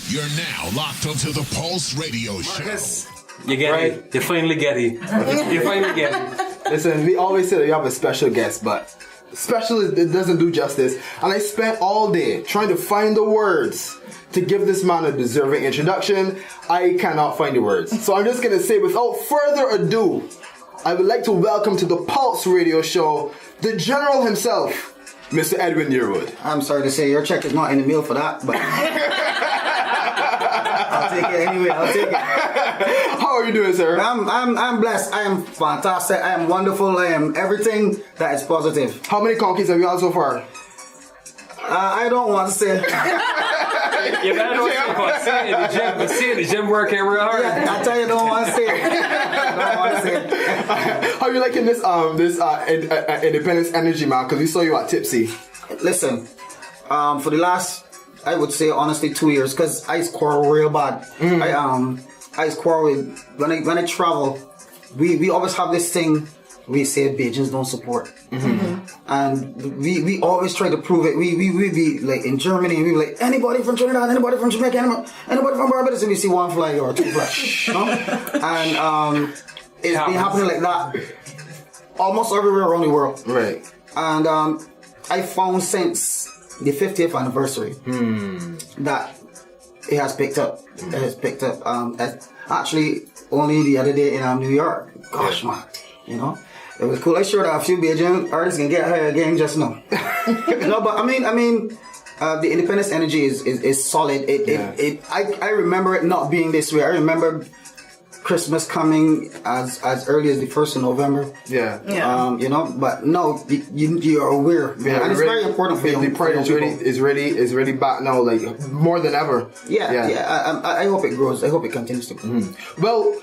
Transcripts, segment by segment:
You're now locked onto the Pulse Radio Show. You get it. You finally get it. You finally get it. Listen, we always say that you have a special guest, but special, it doesn't do justice. And I spent all day trying to find the words to give this man a deserving introduction. I cannot find the words. So I'm just going to say, without further ado, I would like to welcome to the Pulse Radio Show the General himself, Mr. Edwin Yearwood. I'm sorry to say your check is not in the mail for that, but I'll take it anyway. I'll take it. How are you doing, sir? I'm blessed. I am fantastic. I am wonderful. I am everything that is positive. How many conquests have you had so far? I don't want to say. You better know what say in the gym. But see, the gym working real hard. Yeah, I tell you, I don't want to say. I don't want to say. How are you liking this independence energy, man? Because we saw you at Tipsy. Listen, for the last, I would say honestly, 2 years, because I quarrel real bad. I quarrel with when I travel. We always have this thing. We say Bajans don't support, and we always try to prove it. We be like in Germany, we be like anybody from Trinidad, anybody from Jamaica, anybody from Barbados, and we see one flag or two flags, and it's been happening like that almost everywhere around the world. Right. And I found since the 50th anniversary that it has picked up. It has picked up. Actually, only the other day in New York. Gosh, man, you know. It was cool. I sure that a few Bajan artists can get higher again just now. No, but I mean, the independence energy is solid. I remember it not being this way. I remember Christmas coming as early as the 1st of November. Yeah. You know, but no, you're aware. Yeah, and it's very important for you. The pride is really back now, like more than ever. Yeah. I hope it grows. I hope it continues to grow. Well,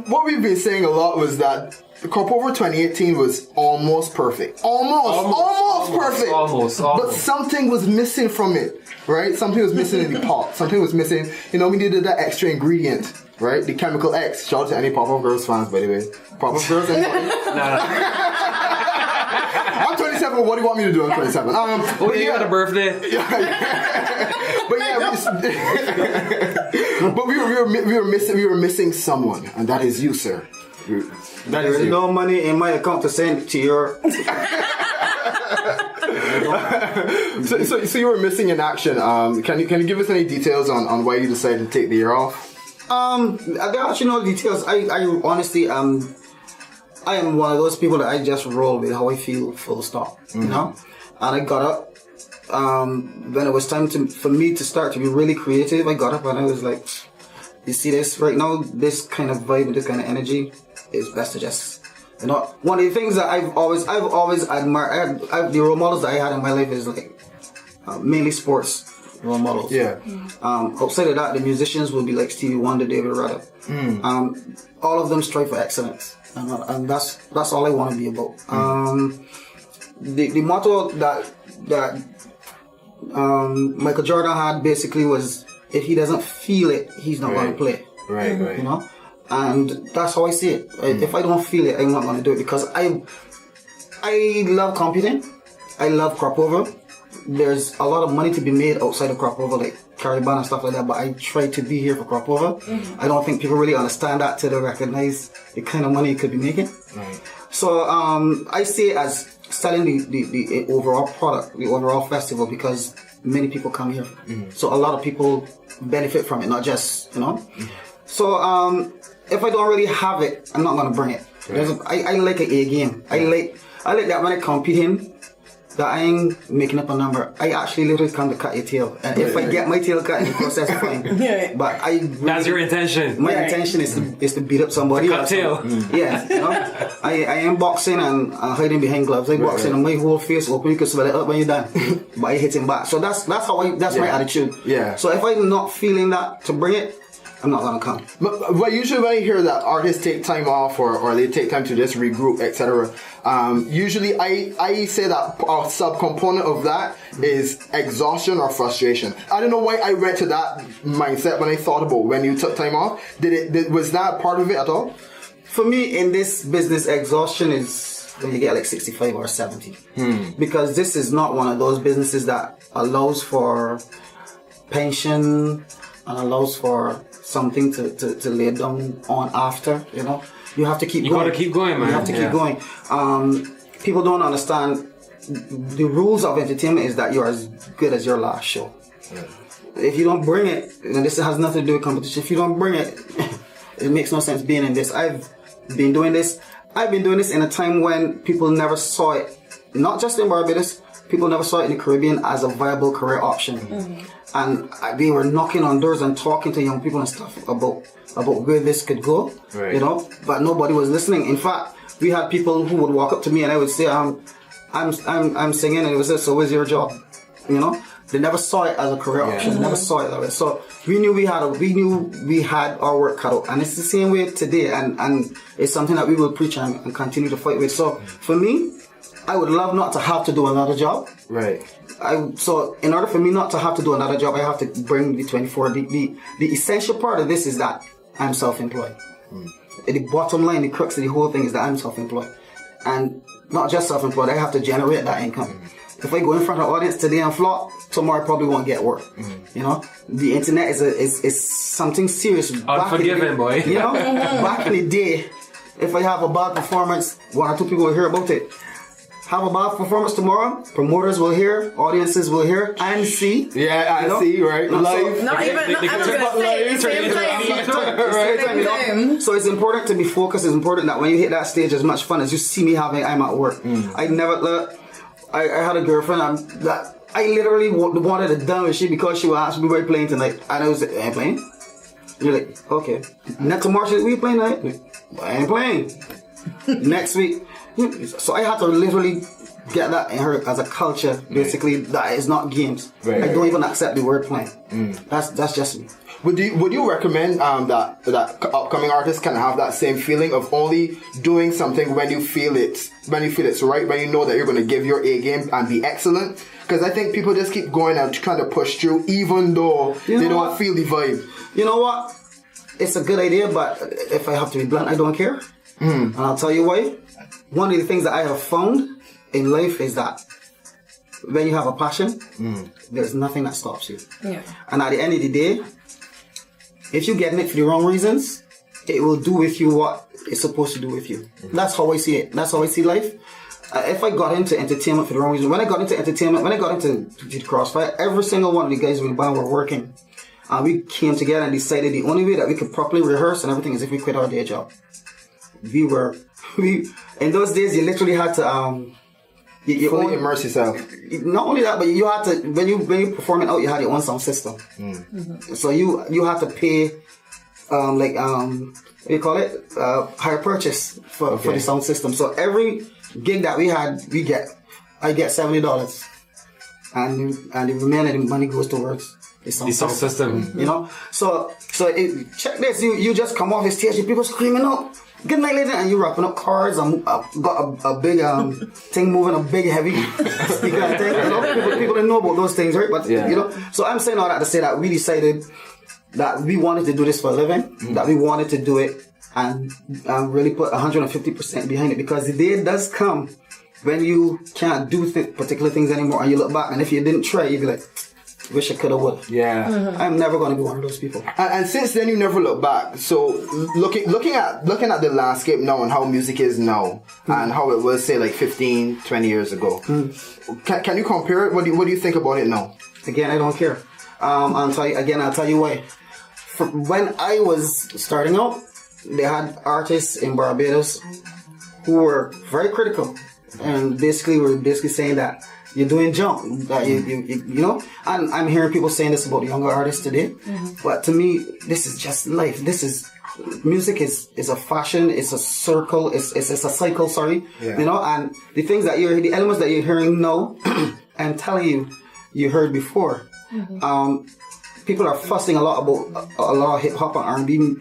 what we've been saying a lot was that Crop Over 2018 was almost perfect. Almost perfect. Almost. But something was missing from it, right? Something was missing in the pot. Something was missing. You know, we needed that extra ingredient, right? The chemical X. Shout out to any Pop-Up Girls fans, by the way. Pop-Up Girls, anybody? I'm 27. What do you want me to do? I'm 27. You got a birthday. But we were missing someone, and that is you, sir. There is no money in my account to send to your. So you were missing in action. Can you give us any details on why you decided to take the year off? There are actually no details. I honestly I am one of those people that I just roll with how I feel, full stop. You know, and I got up when it was time for me to start to be really creative. I got up and I was like, you see this right now, this kind of vibe, this kind of energy, it's best to just, you know. One of the things that I've always admired, the role models that I had in my life is like mainly sports role models. Yeah. Outside of that, the musicians will be like Stevie Wonder, David Rudder. All of them strive for excellence, and that's all I want to be about. The motto that Michael Jordan had basically was, if he doesn't feel it, he's not going to play. Right. You know, and that's how I see it. If I don't feel it, I'm not going to do it, because I love competing. I love crop over. There's a lot of money to be made outside of crop over, like Caribbean and stuff like that. But I try to be here for crop over. I don't think people really understand that till they recognize the kind of money you could be making. Right. So I see it as selling the overall product, the overall festival, because many people come here. So a lot of people benefit from it, not just, you know. So if I don't really have it, I'm not gonna bring it. I like an A game. I like that when I competing, that I ain't making up a number. I actually literally come to cut your tail, and if I get my tail cut in the process, fine. But That's your intention. My intention is to beat up somebody. Cut tail. Yeah, you know. I am boxing and hiding behind gloves. I boxing and my whole face open. You can smell it up when you're done. But I hit him back. So that's my attitude. Yeah. So if I'm not feeling that to bring it, I'm not gonna come. But usually when I hear that artists take time off or they take time to just regroup, etc., usually I say that a sub-component of that is exhaustion or frustration. I don't know why I went to that mindset when I thought about when you took time off. Was that part of it at all? For me, in this business, exhaustion is when you get like 65 or 70. Because this is not one of those businesses that allows for pension, and allows for something to lay down on after, you know. You have to keep going. You gotta keep going, man. You have to keep going. People don't understand the rules of entertainment is that you're as good as your last show. Yeah. If you don't bring it, and this has nothing to do with competition, if you don't bring it, it makes no sense being in this. I've been doing this in a time when people never saw it, not just in Barbados, people never saw it in the Caribbean as a viable career option. Mm-hmm. And they were knocking on doors and talking to young people and stuff about where this could go, right. You know, but nobody was listening. In fact, we had people who would walk up to me and I would say, I'm singing, and it was this, so where's your job? You know? They never saw it as a career option. They never saw it that way. So we knew we had our work cut out, and it's the same way today. And it's something that we will preach and continue to fight with. So for me, I would love not to have to do another job. Right. So in order for me not to have to do another job, I have to bring the 24. The essential part of this is that I'm self-employed. The bottom line, the crux of the whole thing is that I'm self-employed, and not just self-employed. I have to generate that income. If I go in front of an audience today and flop, tomorrow I probably won't get work. You know, the internet is something serious. Unforgiving, boy. You know, back in the day, if I have a bad performance, one or two people will hear about it. Have a bad performance tomorrow, promoters will hear, audiences will hear and see. Yeah, I see, right? Live. Not even, I was going to say, same place. So it's important to be focused. It's important that when you hit that stage, as much fun as you see me having, I'm at work. I never, I had a girlfriend that I literally wanted to done with she because she would ask me, where you playing tonight? And I was like, I ain't playing. You're like, okay. Next tomorrow, she said, we playing tonight? I ain't playing. Next week. So I had to literally get that in her as a culture, basically, that is not games. Right. I don't even accept the word playing. That's just me. Would you recommend that upcoming artists can have that same feeling of only doing something when you feel it's right, when you know that you're going to give your A game and be excellent? Because I think people just keep going and trying to push through, even though they don't feel the vibe. You know what? It's a good idea, but if I have to be blunt, I don't care. And I'll tell you why. One of the things that I have found in life is that when you have a passion, there's nothing that stops you. Yeah. And at the end of the day, if you're getting it for the wrong reasons, it will do with you what it's supposed to do with you. That's how I see it. That's how I see life. If I got into entertainment for the wrong reason, when I got into the Crossfire, every single one of the guys in the band were working. And we came together and decided the only way that we could properly rehearse and everything is if we quit our day job. In those days, you literally had to you fully immerse yourself. Not only that, but you had to when you performing out, you had your own sound system. So you had to pay what do you call it? Higher purchase for the sound system. So every gig that we had, I get $70, and the remaining money goes towards the sound system. You know, so check this. You just come off the stage, and people screaming out, "Good night, ladies," and you wrapping up cards. And got a big thing moving, a big heavy speaker and thing. You know, people don't know about those things, right? But you know, so I'm saying all that to say that we decided that we wanted to do this for a living, that we wanted to do it and really put 150% behind it, because the day does come when you can't do particular things anymore, and you look back, and if you didn't try, you'd be like, wish I could have would. Yeah. I'm never going to be one of those people. And since then, you never look back. So looking at the landscape now and how music is now and how it was, say, like 15, 20 years ago, can you compare it? What do you think about it now? Again, I don't care. I'll tell you why. When I was starting out, they had artists in Barbados who were very critical and were saying that you're doing junk, that you know. And I'm hearing people saying this about younger artists today. But to me, this is just life. Music is a fashion. It's a circle. It's a cycle. Sorry, you know. And the elements that you're hearing now, I'm telling you heard before. People are fussing a lot about a lot of hip hop and R&B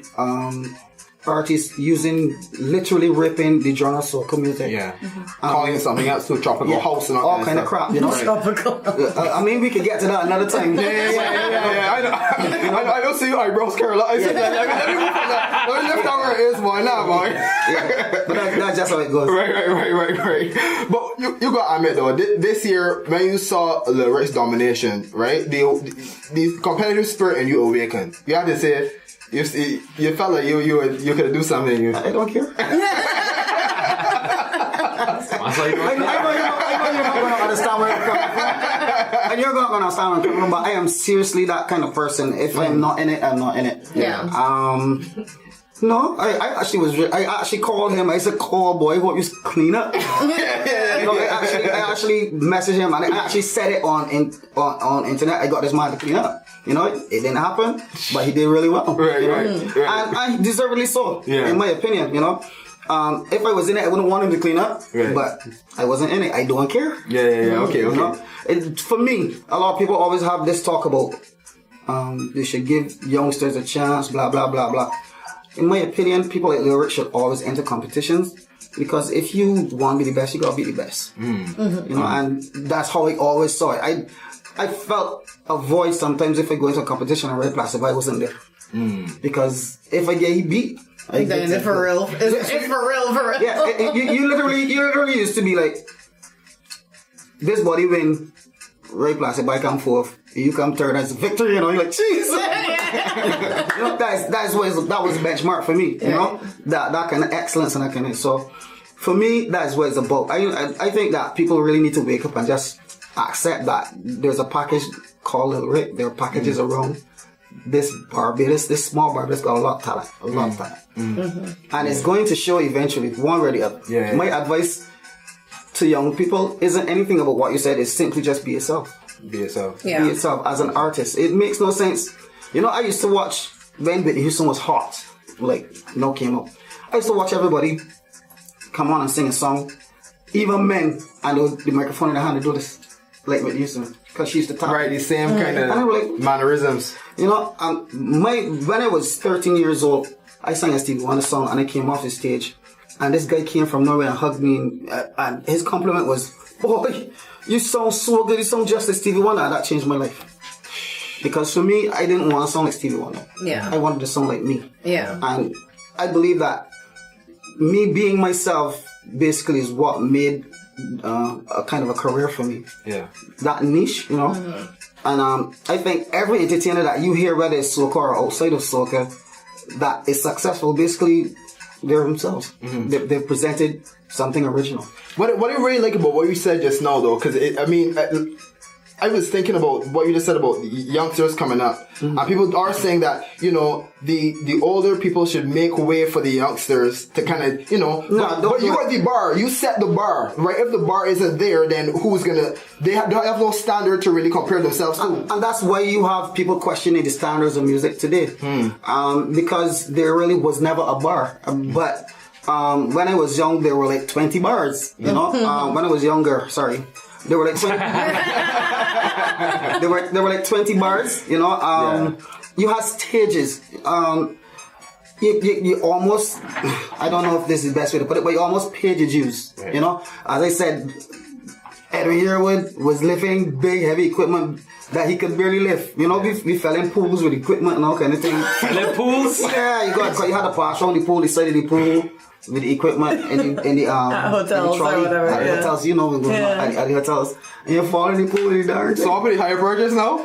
artists literally ripping the genre soca music. Yeah. Calling it something else to tropical house and all kind of crap, you know. Tropical. I mean, we could get to that another time. Yeah. I I don't see your eyebrows curl up. I said that. Let me lift down where it is, boy. Nah, boy. Yeah, but that's just how it goes. Right. But you gotta admit though, this year when you saw the race domination, right? The competitive spirit in you awakened. You have to say, you felt like you could do something. I don't care. I know you're not going to understand where I'm coming from. And you're not going to understand where I'm coming from, but I am seriously that kind of person. If I'm not in it, I'm not in it. Yeah. No, I actually called him. I said, "Call boy, hope you clean up." I actually messaged him and I actually said it on internet. I got this man to clean up. It didn't happen, but he did really well. Right. And deservedly so, in my opinion. If I was in it, I wouldn't want him to clean up. Right. But I wasn't in it. I don't care. Yeah. Okay. For me, a lot of people always have this talk about they should give youngsters a chance. Blah blah blah blah. In my opinion, people like Lyric should always enter competitions because if you want to be the best, you gotta be the best. And that's how I always saw it. I felt a voice sometimes if I go into a competition and Red Plus if I wasn't there. Because if I get beat, then it's for real. It's for real. Yeah, you literally used to be like, this body win, Red Plus if I come fourth, you come third, that's a victory. You're like, jeez. That was the benchmark for me. That kind of excellence and that kind of. So for me, that's what it's about. I think that people really need to wake up and just accept that there's a package called Little Rick. There are packages around this small Barbados got a lot of talent, and it's going to show eventually, one way or the other. My advice to young people isn't anything about what you said. It's simply just be yourself. Be yourself as an artist. It makes no sense. I used to watch when Whitney Houston was hot, came up. I used to watch everybody come on and sing a song, even men, and the microphone in their hand to do this, like Whitney Houston, because she used to talk. Right, the same kind of mannerisms. When I was 13 years old, I sang a Stevie Wonder song, and I came off the stage, and this guy came from nowhere and hugged me, and his compliment was, "Boy, you sound so good. You sound just like Stevie Wonder." And that changed my life. Because for me, I didn't want to sound like Stevie Wonder. Yeah. I wanted to sound like me. Yeah. And I believe that me being myself basically is what made a kind of a career for me. Yeah. That niche, And I think every entertainer that you hear, whether it's soca or outside of soca, that is successful, basically, they're themselves. They've presented something original. What I really like about what you said just now, though, because I was thinking about what you just said about youngsters coming up, and people are saying that the older people should make way for the youngsters to kind of but you are the bar, you set the bar, right? If the bar isn't there, then who's gonna? They have no standard to really compare themselves to, and that's why you have people questioning the standards of music today, because there really was never a bar, but. When I was young, there were like 20 bars. When I was younger, there were like 20. there were like 20 bars. You had stages. You almost. I don't know if this is the best way to put it, but you almost paid your dues. Right. As I said, Edwin Yearwood was lifting big, heavy equipment that he could barely lift. We fell in pools with equipment and all kind of things. Fell in pools? Yeah, you had to pass around the pool, the side of the pool. With the equipment in the hotels or whatever, at the hotels, at the hotels, and you're falling in the pool in the dark. So I'm pretty higher burgers now.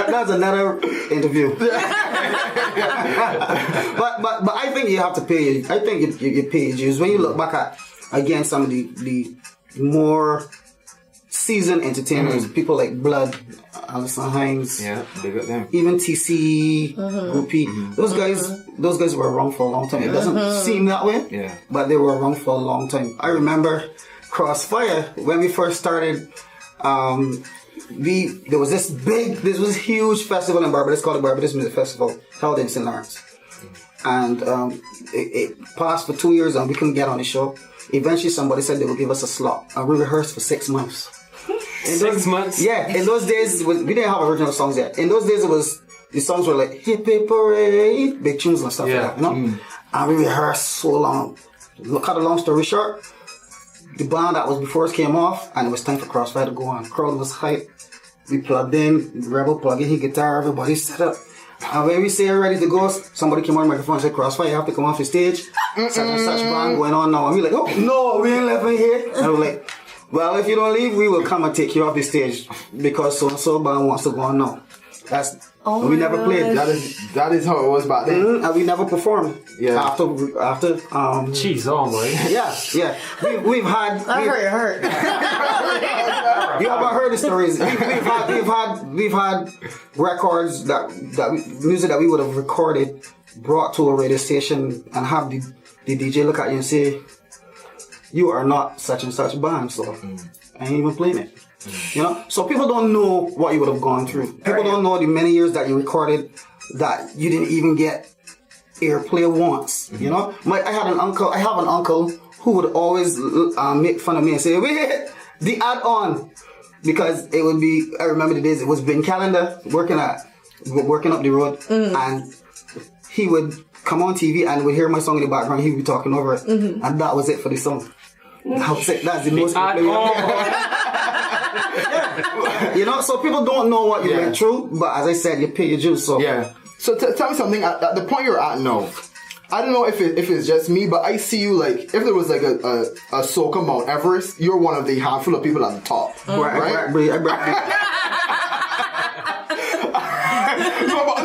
That's another interview. But I think you have to pay. I think you pay your dues when you look back at again some of the more seasoned entertainers, people like Blood, Alison Hines, they got them. Even TC, Groupie. Those guys were around for a long time. It doesn't seem that way, but they were around for a long time. I remember Crossfire when we first started. There was this huge festival in Barbados called the Barbados Music Festival, held in St. Lawrence, and it passed for 2 years and we couldn't get on the show. Eventually, somebody said they would give us a slot, and we rehearsed for 6 months. 6 months? Yeah, in those days, we didn't have original songs yet. In those days, the songs were like Hip Hip Parade, big tunes and stuff like that, And we rehearsed so long. Cut a long story short, the band that was before us came off, and it was time for Crossfire to go on. Crowd was hype. We plugged in, Rebel plugged in his guitar, everybody set up. And when we say we're ready to go, somebody came on the microphone and said, Crossfire, you have to come off the stage. Such and such band going on now. And we like, oh, no, we ain't left in here. And we're like, well, if you don't leave, we will come and take you off the stage because so-and-so band wants to go on now. We never played. That is how it was back then. And we never performed. Yeah. After Jeez, oh my. yeah. We've had. That hurt. You ever heard the stories? We've had records music that we would have recorded, brought to a radio station, and have the DJ look at you and say, "You are not such and such band, so I ain't even playing it." You know, so people don't know what you would have gone through. People don't know the many years that you recorded that you didn't even get airplay once. You know, I have an uncle who would always make fun of me and say, "Wait, the add-on," because it would be. I remember the days it was Ben Calendar working up the road, and he would come on TV and would hear my song in the background. He would be talking over it, and that was it for the song. That was it. That's the most. You know, so people don't know what you went through, but as I said, you pay your dues. So So tell me something. At the point you're at now, I don't know if it's just me, but I see you like if there was like a soca Mount Everest, you're one of the handful of people at the top, right?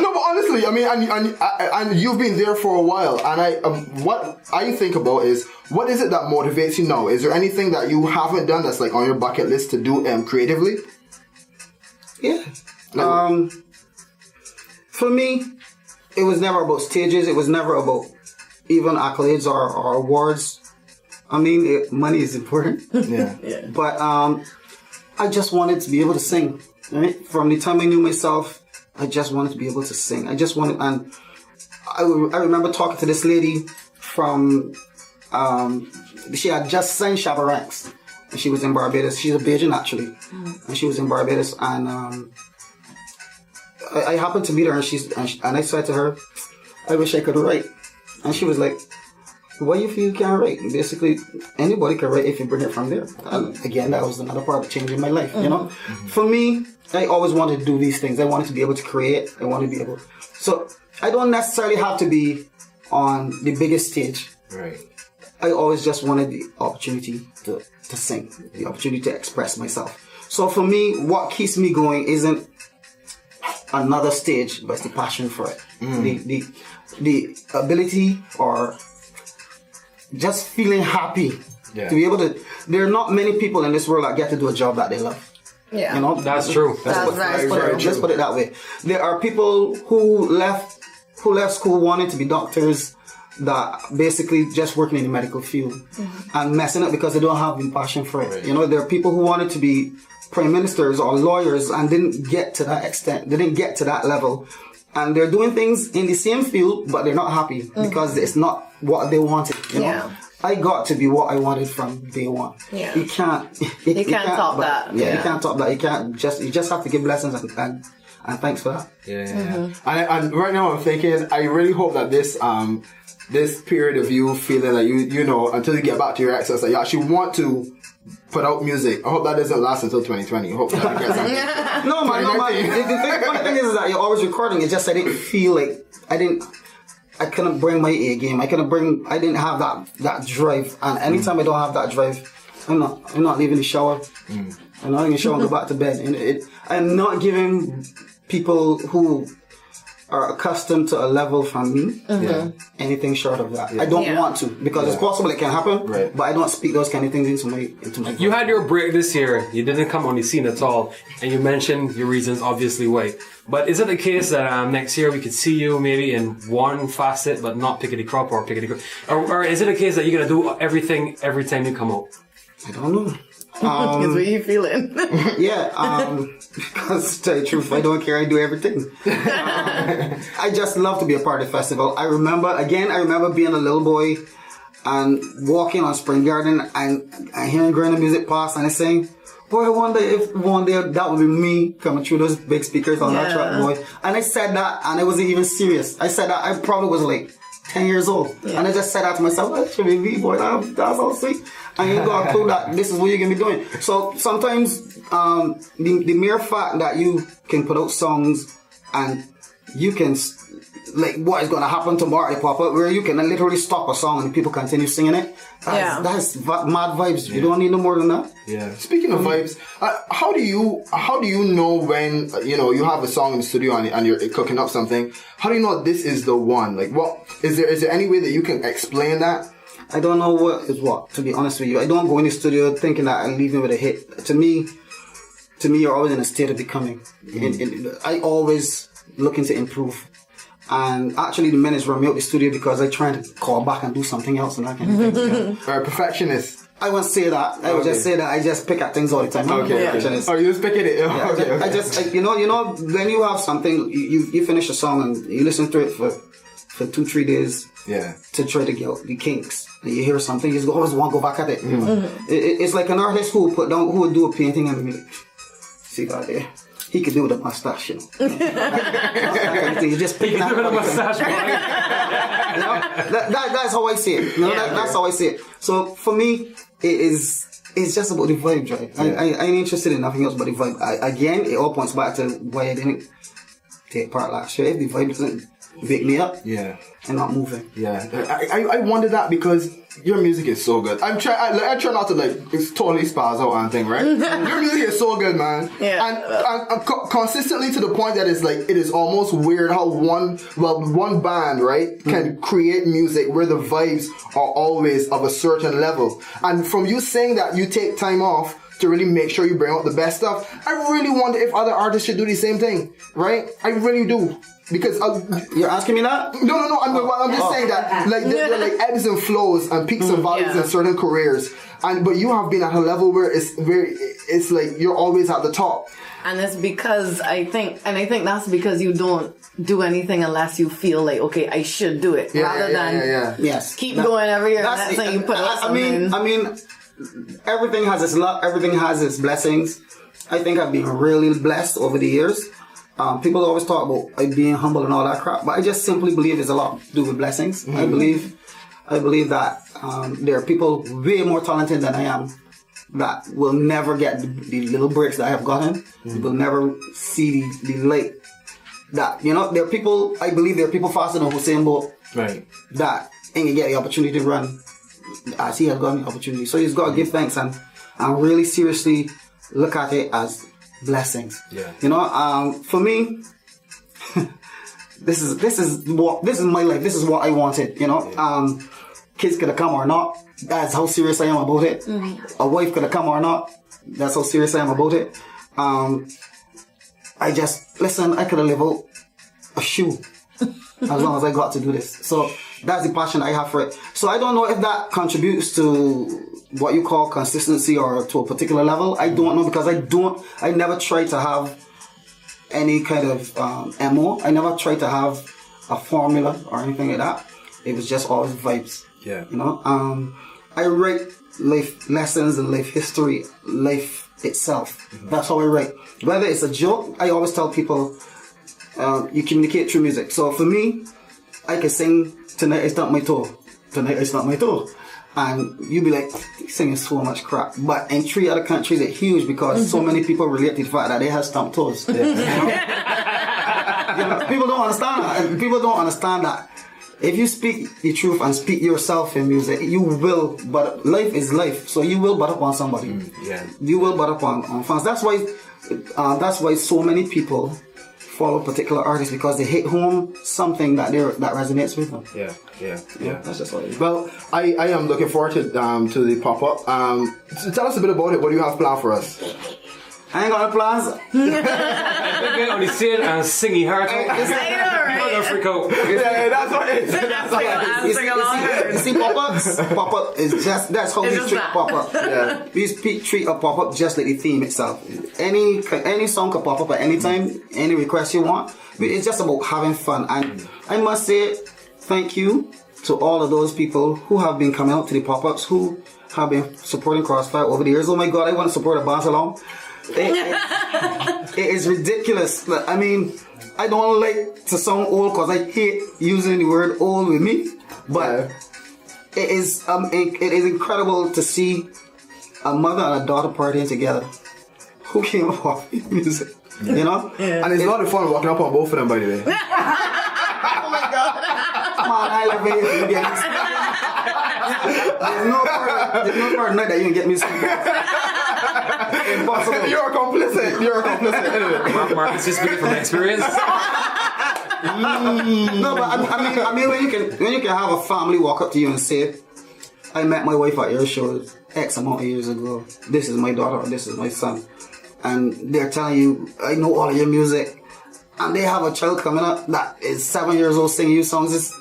No, but honestly, I mean, and you've been there for a while, and what I think about is what is it that motivates you now? Is there anything that you haven't done that's like on your bucket list to do creatively? Yeah. For me, it was never about stages. It was never about even accolades or awards. I mean, money is important. Yeah. But I just wanted to be able to sing. Right? From the time I knew myself, I just wanted to be able to sing. I remember talking to this lady from, she had just signed Shabba Ranks. And she was in Barbados. She's a Bajan actually. And she was in Barbados. And I happened to meet her and I said to her, I wish I could write. And she was like, what do you feel you can't write? Basically, anybody can write if you bring it from there. And again, that was another part of changing my life, you know? For me, I always wanted to do these things. I wanted to be able to create. I wanted to be able... So, I don't necessarily have to be on the biggest stage. Right. I always just wanted the opportunity to sing, the opportunity to express myself. So for me, what keeps me going isn't another stage, but it's the passion for it. The ability or just feeling happy to be able to... There are not many people in this world that get to do a job that they love. Yeah. You know? That's true. Let's put it that way. There are people who left school wanting to be doctors that basically just working in the medical field and messing up because they don't have the passion for it. Right. You know, there are people who wanted to be prime ministers or lawyers and didn't get to that extent. They didn't get to that level. And they're doing things in the same field, but they're not happy because it's not what they wanted. You know? I got to be what I wanted from day one. Yeah. You can't top that. Yeah, you can't top that. You just have to give blessings and thanks for that. Yeah. And right now I'm thinking, I really hope that this period of you feeling that you know, until you get back to your access, that you actually want to put out music. I hope that doesn't last until 2020. I hope that gets No, man. The funny thing is that you're always recording. It's just I didn't feel like I couldn't bring my A game. I didn't have that drive. And anytime I don't have that drive, I'm not leaving the shower. I'm not leaving the shower and go back to bed. And I'm not giving people who are accustomed to a level from me anything short of that. I don't want to, because it's possible it can happen, but I don't speak those kind of things into my You had your break this year. You didn't come on the scene at all, and you mentioned your reasons, obviously why. But is it the case that next year we could see you maybe in one facet, but not pickety crop or pickety crop, or is it a case that you're gonna do everything every time you come out? I don't know. That's what you feeling. Because to tell you the truth, I don't care. I do everything. I just love to be a part of the festival. I remember being a little boy and walking on Spring Garden and hearing Granny music pass and I saying, boy, I wonder if one day that would be me coming through those big speakers on that track, boy. And I said that and I wasn't even serious. I said that I probably was like 10 years old. And I just said that to myself, that should be me, boy, that's all sweet. And you got a clue that this is what you're going to be doing. So sometimes the mere fact that you can put out songs and you can, like, what is going to happen tomorrow, they pop up, where you can literally stop a song and people continue singing it. That's mad vibes. You don't need no more than that. Yeah. Speaking of vibes, how do you know when you have a song in the studio and you're cooking up something? How do you know this is the one? Like, what is there any way that you can explain that? I don't know what is what. To be honest with you, I don't go in the studio thinking that I'm leaving with a hit. To me, you're always in a state of becoming. I always looking to improve. And actually, the minutes run me out the studio because I try to call back and do something else and that kind of thing. Perfectionist. I won't say that. I would just say that I just pick at things all the time. Okay. Perfectionist. Oh, you just picking it. Yeah, Okay. I just you know, when you have something, you finish a song and you listen to it for 2-3 days. Yeah. To try to get out the kinks. And you hear something, you just always want to go back at it. It's like an artist who would do a painting and be like, see that there? He could do with a mustache, you know. You just pick it up. With a mustache, That's how I see it. That's how I see it. So for me, it's just about the vibe, right? I ain't interested in nothing else but the vibe. Again, it all points back to why I didn't take part last year. If the vibe doesn't wake me up, and not moving. Yeah, I wonder that because your music is so good. I try not to it's totally spaz out and thing, right? Your music is so good, man. Yeah. And consistently to the point that it's like it is almost weird how one band, right, can create music where the vibes are always of a certain level. And from you saying that you take time off to really make sure you bring out the best stuff, I really wonder if other artists should do the same thing, right? I really do. Because you're asking me that? No. I'm just saying that there are like ebbs and flows and peaks and valleys in certain careers, but you have been at a level where it's like you're always at the top. And it's because I think that's because you don't do anything unless you feel like, okay, I should do it, rather than keep going every year. That's when you put out something. I mean, everything has its luck. Everything has its blessings. I think I've been really blessed over the years. People always talk about being humble and all that crap, but I just simply believe there's a lot to do with blessings. I believe that there are people way more talented than I am that will never get the little breaks that I have gotten. They will never see the light. That there are people. I believe there are people faster than Usain Bolt, right? That ain't gonna get the opportunity to run as he has gotten the opportunity. So he's got to give thanks and really seriously look at it as blessings. For me, this is my life. This is what I wanted. Kids could have come or not. That's how serious I am about it. A wife could have come or not. That's how serious I am about it. I could have lived out a shoe as long as I got to do this. So that's the passion I have for it. So I don't know if that contributes to what you call consistency or to a particular level. I don't know because I never tried to have any kind of MO. I never tried to have a formula or anything like that. It was just always vibes. Yeah. I write life lessons and life history, life itself. That's how I write. Whether it's a joke, I always tell people you communicate through music. So for me, I can sing Tonight I Stumped My Toe. Tonight I Stumped My Toe. And you'd be like, he's singing so much crap. But in 3 other countries, it's huge because so many people relate to the fact that they have stumped toes. People don't understand that. And people don't understand that if you speak the truth and speak yourself in music, you will, but life is life. So you will butt up on somebody. You will butt up on fans. That's why so many people follow particular artists because they hit home something that resonates with them. Yeah. That's just what it is. Well, I am looking forward to the pop up. So tell us a bit about it. What do you have planned for us? I ain't got no plans. Get on the scene and singing hard. I know, right? Don't freak out. Yeah, that's what it is. I'll sing along. You see pop-up is just, that's how we treat pop-up. Yeah. We treat a pop-up just like the theme itself. Any song can pop up at any time, any request you want. It's just about having fun. And I must say thank you to all of those people who have been coming out to the pop-ups, who have been supporting Crossfire over the years. Oh my God, I want to support a band along. It is ridiculous. I mean, I don't like to sound old because I hate using the word old with me. But it is incredible to see a mother and a daughter partying together. Who came up with music? You know? Yeah. And it's a lot of fun walking up on both of them, by the way. Oh my god. Come on, I love it. There's no part night that you can get me impossible. You're complicit. Anyway. Marcus, just speaking from experience. No, but I mean, when you can have a family walk up to you and say, "I met my wife at your show X amount of years ago. This is my daughter. This is my son," and they're telling you, "I know all of your music," and they have a child coming up that is 7 years old singing you songs.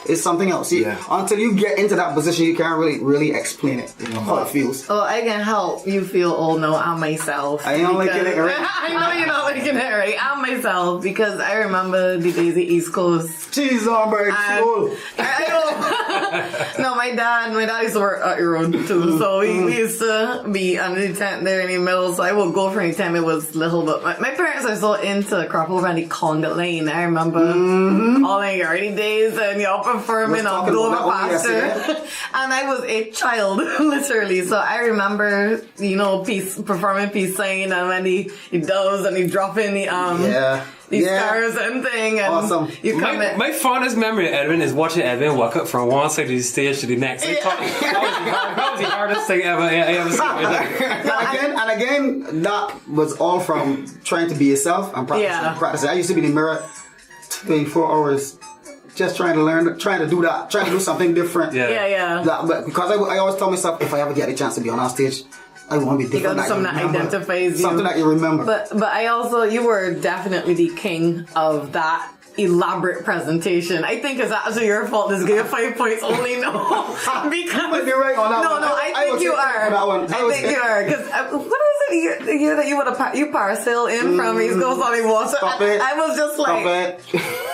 It's something else. Until you get into that position, you can't really explain it. You know how it feels. Oh, I can help you feel old now. I'm myself. I don't like it right. I know you're not liking it right. I'm myself because I remember the days at East Coast. Jeez, Omberg, cool. I know. No, my dad used to work at your road too, so we used to be under the tent there in the middle. So I would go for any time it was little, but my parents are so into crop over on the Conga Lane. I remember all the early days and y'all performing on Dover Pastor. And I was a child, literally. So I remember, performing peace sign and when he does and he drop in the stars and thing. And awesome. You come in. My fondest memory of Edwin is watching Edwin walk up from one side of the stage to the next. That was the hardest thing I ever seen. And again, that was all from trying to be yourself and practicing. I used to be in the mirror 24 hours. Just trying to learn, trying to do something different. Yeah. But because I always tell myself, if I ever get a chance to be on our stage, I want to be different. Because something that identifies you. Something that you remember. But I also, you were definitely the king of that elaborate presentation. I think it's actually your fault. This gave 5 points only. No, because you might be right on that one. No, I think you are. I think you are. Because what was it the year that you parasailed in from East Coast on the water? I was just like,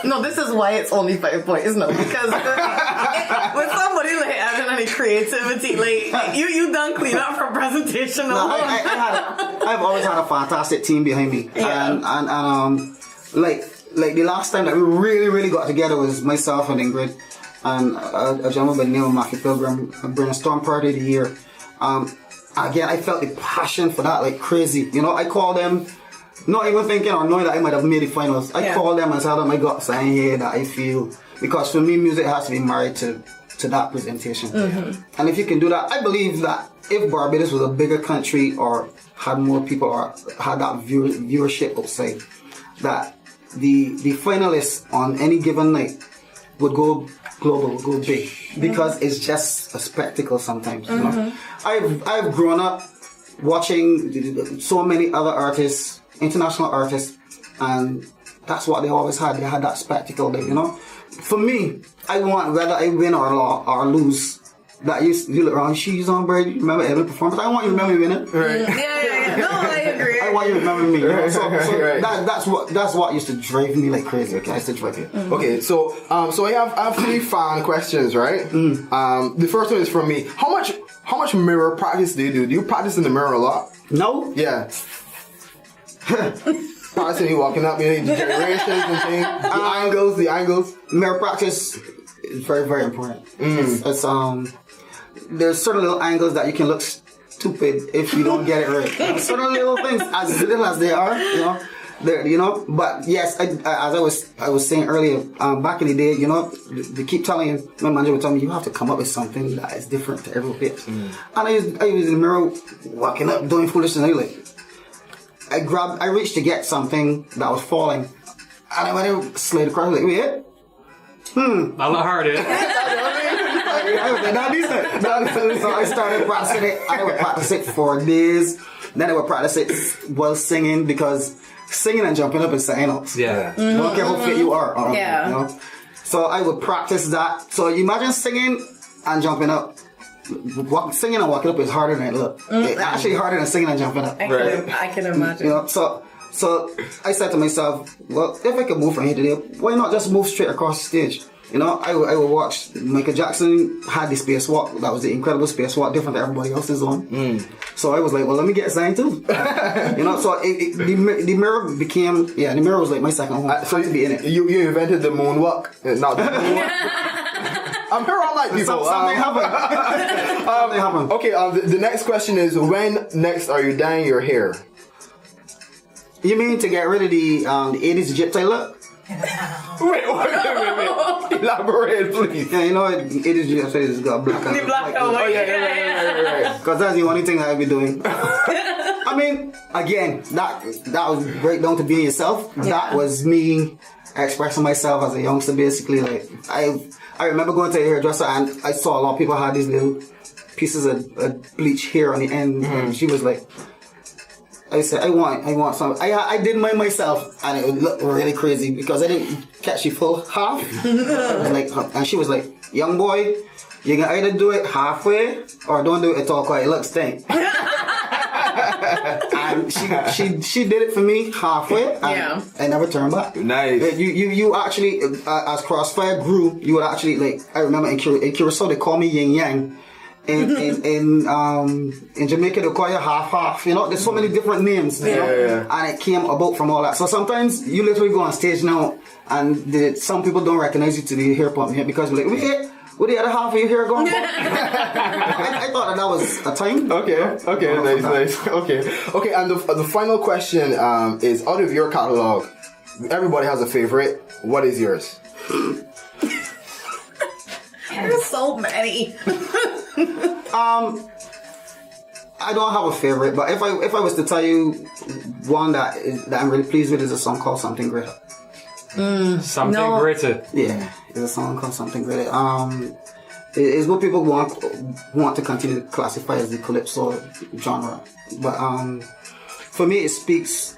no, this is why it's only 5 points. No, because with somebody like Evan and the creativity, like you done clean up from presentation. No, I've always had a fantastic team behind me, and like the last time that we really got together was myself and Ingrid and a gentleman by the name of Matthew Pilgrim, a brainstorm party of the year. Again, I felt the passion for that like crazy. I called them, not even thinking or knowing that I might have made the finals. I called them and told them I got something here that I feel, because for me music has to be married to that presentation. And if you can do that, I believe that if Barbados was a bigger country or had more people or had that viewership outside, that the finalists on any given night would go global, would go big, because it's just a spectacle sometimes. I've grown up watching so many other artists, international artists, and that's what they always had. They had that spectacle there, For me, I want, whether I win or lose, that you look around, she's on bird, remember every performance. I want you to remember me winning. Right. Yeah. No, I agree. I want you to remember me. So right. that's what used to drive me like crazy. Okay, I used to drive you. Okay, so I have 3 fan questions, right? The first one is from me. How much mirror practice do you do? Do you practice in the mirror a lot? No. Yeah. Practicing you walking up, the gyrations and things, the angles. Mirror practice is very, very important. It's there's certain little angles that you can look stupid if you don't get it right. Certain little things, as little as they are, But yes, as I was saying earlier, back in the day, they keep telling you, my manager would tell me, you have to come up with something that is different to everybody else. And I was in the mirror, walking up, doing foolishness, and I reached to get something that was falling, and I went and slid across, like, wait. I look hard, Not decent. So I started practicing it. I would practice it for days. Then I would practice it while singing, because singing and jumping up is something else. Yeah. Don't care how fit you are. Yeah. So I would practice that. So you imagine singing and jumping up. Singing and walking up is harder than it looks. It's actually harder than singing and jumping up. I can imagine. So I said to myself, well, if I could move from here to there, why not just move straight across the stage? I would watch Michael Jackson had the spacewalk. That was the incredible spacewalk, different than everybody else's on. So I was like, well, let me get signed too. So the mirror became, the mirror was like my second home. So to be in it. You invented the moonwalk, not the moonwalk. I'm here all night, people. Something happened. Something happened. Okay, the next question is, when next are you dyeing your hair? You mean to get rid of the 80s jet tie look? Wait. Elaborate, please. Yeah, you know, 80s jet tie has got black and The black and white. Oh, yeah. Because that's the only thing that I'll be doing. I mean, again, that was right down to being yourself. Yeah. That was me expressing myself as a youngster, basically. Like I remember going to a hairdresser and I saw a lot of people had these little pieces of bleach hair on the end, and she was like, I said, I want some. I did mine myself, and it looked really crazy because I didn't catch the full half. And she was like, young boy, you can either do it halfway or don't do it at all because it looks stink. And she did it for me halfway, and I never turned back. Nice. You actually, as Crossfire grew, you would actually, like, I remember in Curacao they call me Yin Yang. In Jamaica they call you half. You know, there's so many different names. You know? And it came about from all that. So sometimes you literally go on stage now, and some people don't recognize you to the hair pump here because we're like, where the other half of your hair going? I thought that was a time. Okay, nice. Okay, and the final question is, out of your catalog, everybody has a favorite. What is yours? There's so many. I don't have a favorite, but if I was to tell you one that I'm really pleased with is a song called Something Greater. Something greater. Yeah, it's a song called Something Greater. It's what people want to continue to classify as the calypso genre, but for me it speaks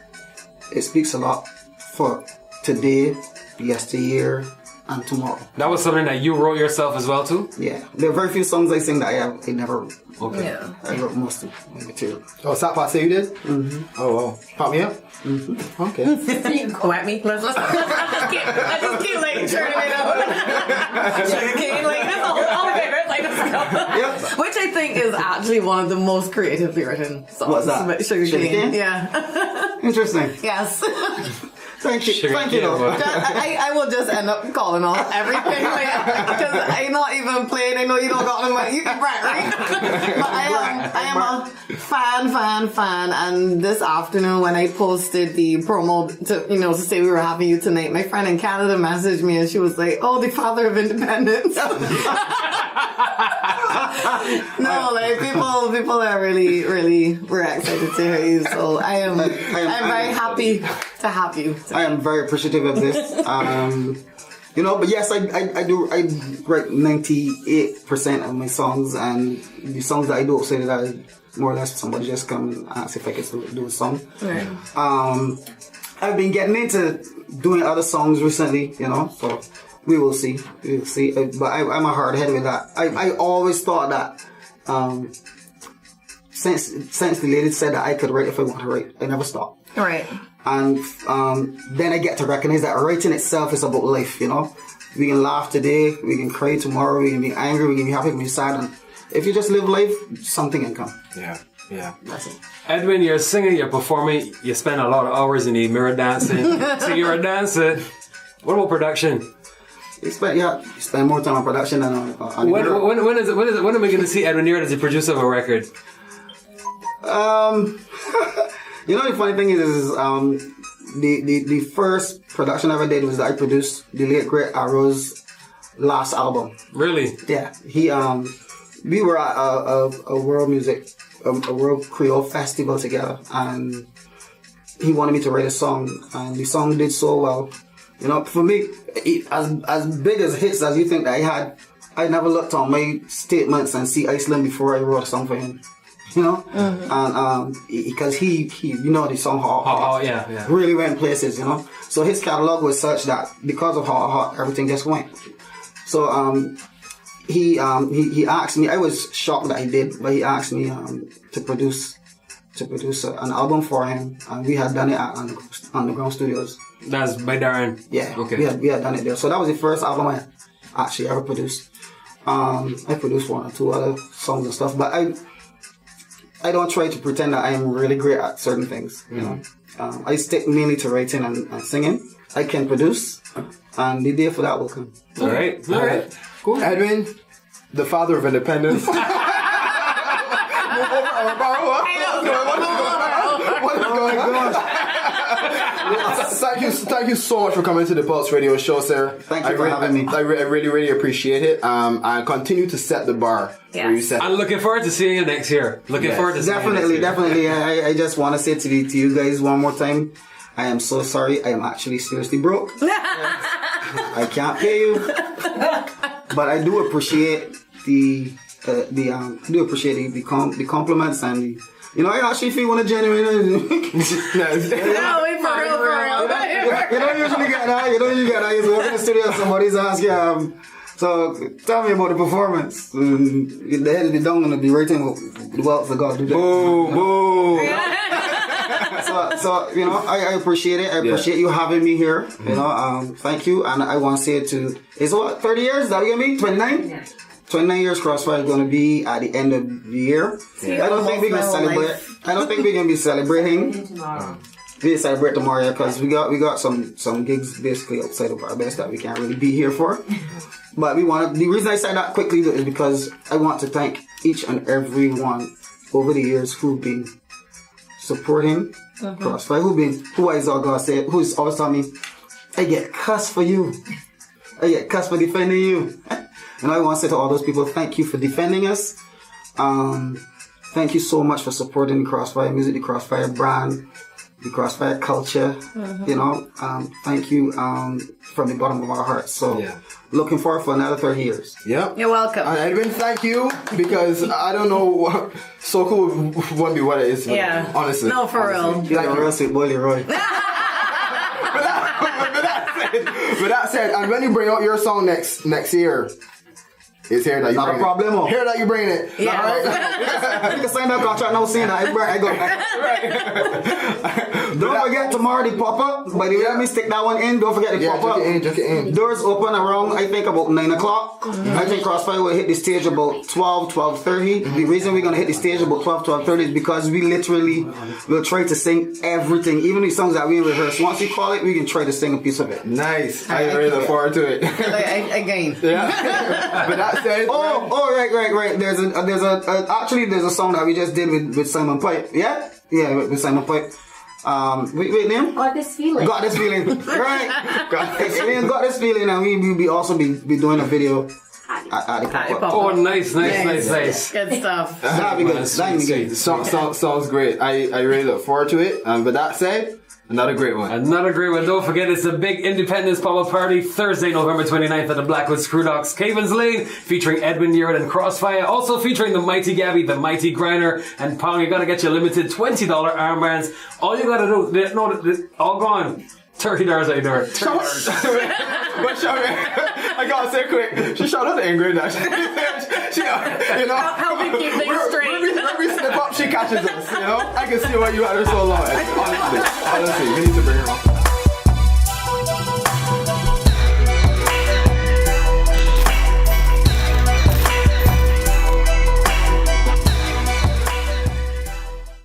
a lot for today, yesteryear, and tomorrow. That was something that you wrote yourself as well too? Yeah, there are very few songs I sing that I never wrote. Okay. Yeah. I wrote most of my material. Oh, Sat Passe you did? Mm-hmm. Oh, wow. Pop me up? Mm-hmm. Okay. You can go at me. Let's I just keep like turning it up. Sugarcane, like that's all my favorites. Like let's go. Yep. Which I think is actually one of the most creatively written songs. What's that? About Sugarcane. Sugarcane? Yeah. Interesting. Yes. Thank you. Thank you. I will just end up calling off everything because I'm not even playing. I know you don't got them. You can right? But I am a fan, and this afternoon when I posted the promo to say we were having you tonight, my friend in Canada messaged me and she was like, "Oh, the father of independence." No, like people are really were excited to hear you. So I'm very happy to have you. I am very appreciative of this. But yes, I do write 98% of my songs, and the songs that I do say that I more or less somebody just come and ask if I can do a song. Right. I've been getting into doing other songs recently, so we will see. But I'm a hard head with that. I always thought that since the lady said that I could write if I want to write, I never stopped. Right. And then I get to recognize that writing itself is about life, We can laugh today, we can cry tomorrow, we can be angry, we can be happy, we can be sad. And if you just live life, something can come. Yeah. That's it. Edwin, you're singing, you're performing, you spend a lot of hours in the mirror dancing. So you're a dancer. What about production? You spend more time on production than on When am I going to see Edwin Yearwood as a producer of a record? The funny thing is the first production I ever did was that I produced the late great Arrow's last album. Really? Yeah, we were at a world music, a world Creole festival together, and he wanted me to write a song, and the song did so well. For me, as big as hits as you think that I had, I never looked on my statements and see Iceland before I wrote a song for him. And because he the song Hot, yeah. really went places, So his catalog was such that because of Hot, everything just went. So he asked me. I was shocked that he did, but he asked me to produce an album for him, and we had done it at Underground Studios. That's by Darren. Yeah. Okay. We had done it there. So that was the first album I actually ever produced. I produced one or two other songs and stuff, but I don't try to pretend that I am really great at certain things. I stick mainly to writing and singing. I can produce, and the day for that will come. All right. Cool. Edwin, the father of independence. Move over, what is going on? Thank you so much for coming to the Pulse Radio Show, sir. Thank you for having me. I really appreciate it. And continue to set the bar. Yes. Where you set. I'm looking forward to seeing you next year. Looking forward to seeing you next year. Definitely. I just want to say to you guys one more time, I am so sorry. I am actually seriously broke. I can't pay you, but I do appreciate the compliments and I actually feel one of genuine. No, wait, for real. You don't usually get that. You walk in the studio and somebody's asking, so tell me about the performance. The head of the dome gonna be rating the wealth of God. Boo. So I appreciate it. I appreciate you having me here. Thank you. And I want to say it's what, 30 years? Is that gonna be 29? Yeah. 29 years Crossfire is going to be at the end of the year. Yeah. I don't think we're going to celebrate. I don't think we're going to be celebrating. We'll celebrate tomorrow because we got some gigs basically outside of our best that we can't really be here for. But the reason I say that quickly is because I want to thank each and every one over the years who've been supporting Crossfire, who's always telling me, I get cussed for you. I get cussed for defending you. And I want to say to all those people, thank you for defending us. Thank you so much for supporting the Crossfire music, the Crossfire brand, the Crossfire culture. Thank you from the bottom of our hearts. So, looking forward for another 30 years. Yeah. You're welcome. And Edwin, thank you, because I don't know, so cool won't be what it is. Yeah. Honestly. No, for real. You're a real sweet boy, Leroy. But that said, and when you bring out your song next year, it's here that you not bring a problem. it. Here that you bring it. Yeah. All right? You can sign that contract now, saying that I go back. Don't forget tomorrow the pop-up. By the way, let me stick that one in. Don't forget the pop-up. Just get in. Doors open around, I think, about 9 o'clock. I think Crossfire will hit the stage about 12:30. The reason we're going to hit the stage about 12:30 is because we literally will try to sing everything, even the songs that we rehearse. Once you call it, we can try to sing a piece of it. Nice. I really look forward to it. Again. Yeah. But that said, right. There's a song that we just did with Simon Pipe. Yeah, with Simon Pipe. Wait, name? Got This Feeling. Got This Feeling. Right. Got This Feeling, and we also be doing a video at the pop-up. Oh, nice. Good stuff. That'll be good. sounds great. I really look forward to it. But that said, another great one. Don't forget, it's a big Independence pop-up party Thursday, November 29th at the Blackwood Screwdocks, Cavens Lane, featuring Edwin Yearwood and Crossfire. Also featuring the Mighty Gabby, the Mighty Grinder, and Pong. You gotta get your limited $20 armbands. All you gotta do, all gone. $30 out the door. $30. But I gotta say quick, she shot out the Ingrid now. How we keep things straight. When we slip up, she catches us, I can see why you had her so long. Honestly.